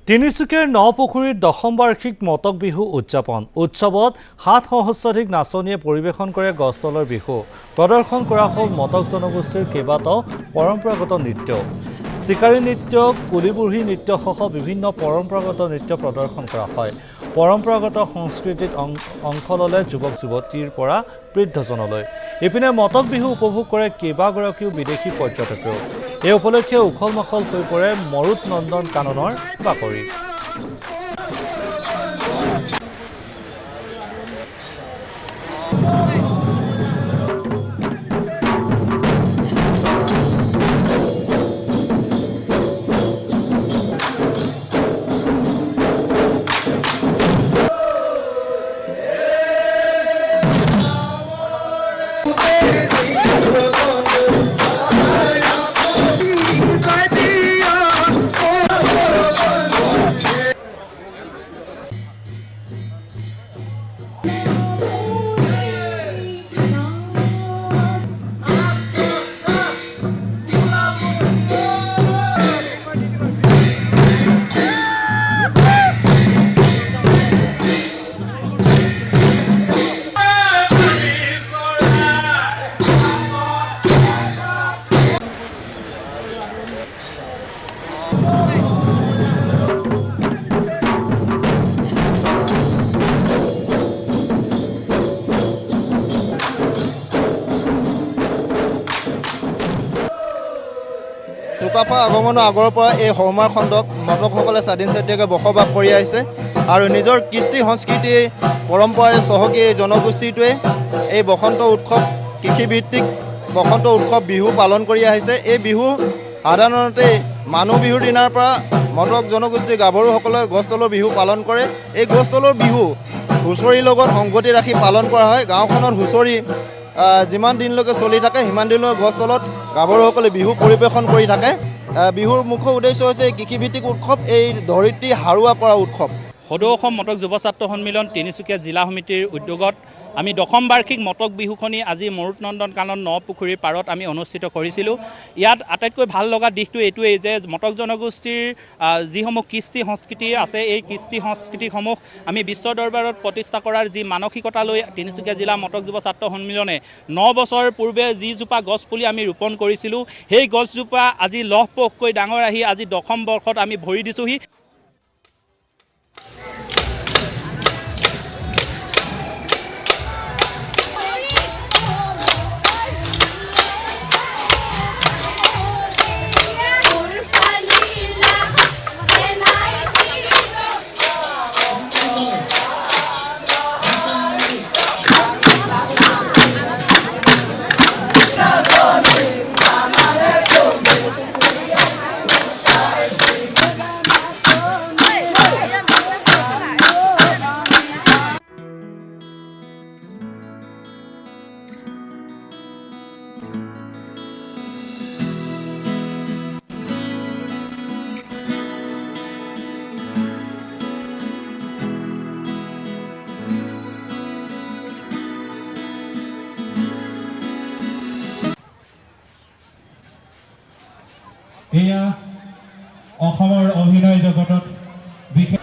তিনিচুকীয়াৰ নপুখুৰীত দশম বাৰ্ষিক মটক বিহু উদযাপন। উৎসৱত ৭ সহস্ৰাধিক নাচনীয়ে পৰিৱেশন কৰে গছ তলৰ বিহু। প্ৰদৰ্শন কৰা হ'ল মটক জনগোষ্ঠীৰ কেইবাটাও পৰম্পৰাগত নৃত্য। চিকাৰী নৃত্য, কুলিবুঢ়ী নৃত্যসহ বিভিন্ন পৰম্পৰাগত নৃত্য প্ৰদৰ্শন কৰা হয়। পৰম্পৰাগত সংস্কৃতিত অংশ ল'লে যুৱক-যুৱতীৰ পৰা বৃদ্ধজনলৈ। ইপিনে মটক বিহু উপভোগ কৰে কেইবাগৰাকীও বিদেশী পৰ্যটকেও। এই উপলক্ষে উখল মাখল হৈ পৰে মৰুত নন্দন কাননৰ বাকৰি। চুকাফা আগমনৰ আগৰ পৰা এই হলমাৰ খণ্ডক মটকসকলে স্বাধীন চেতিয়াকে বসবাস কৰি আহিছে আৰু নিজৰ কৃষ্টি সংস্কৃতিৰ পৰম্পৰাৰে চহকী এই জনগোষ্ঠীটোৱে এই বসন্ত উৎসৱ কৃষিভিত্তিক বসন্ত উৎসৱ বিহু পালন কৰি আহিছে। এই বিহু সাধাৰণতে মানুহ বিহুৰ দিনাৰ পৰা মটক জনগোষ্ঠীৰ গাভৰুসকলে গছ তলৰ বিহু পালন কৰে। এই গছ তলৰ বিহু হুঁচৰিৰ লগত সংগতি ৰাখি পালন কৰা হয়। গাঁওখনত হুঁচৰি যিমান দিনলৈকে চলি থাকে সিমান দিনলৈ গছ তলত গাভৰুসকলে বিহু পৰিৱেশন কৰি থাকে। বিহুৰ মুখ্য উদ্দেশ্য হৈছে কৃষিভিত্তিক উৎসৱ, এই ধৰিত্ৰী হাৰুৱা কৰা উৎসৱ। সদৌ অসম মটক যুৱ ছাত্ৰ সন্মিলন তিনিচুকীয়া জিলা সমিতিৰ উদ্যোগত আমি দশম বাৰ্ষিক মটক বিহুখনি আজি মৰুত নন্দন কানন নপুখুৰীৰ পাৰত আমি অনুষ্ঠিত কৰিছিলোঁ। ইয়াত আটাইতকৈ ভাল লগা দিশটো এইটোৱেই যে মটক জনগোষ্ঠীৰ যিসমূহ কৃষ্টি সংস্কৃতি আছে, এই কৃষ্টি সংস্কৃতিসমূহ আমি বিশ্ব দৰবাৰত প্ৰতিষ্ঠা কৰাৰ যি মানসিকতা লৈ তিনিচুকীয়া জিলা মটক যুৱ ছাত্ৰ সন্মিলনে 9 বছৰ পূৰ্বে যিজোপা গছপুলি আমি ৰোপণ কৰিছিলোঁ, সেই গছজোপা আজি লহপহকৈ ডাঙৰ আহি আজি দশম বৰ্ষত আমি ভৰি দিছোঁহি। এয়া অসমৰ অভিনয় জগতত বিশেষ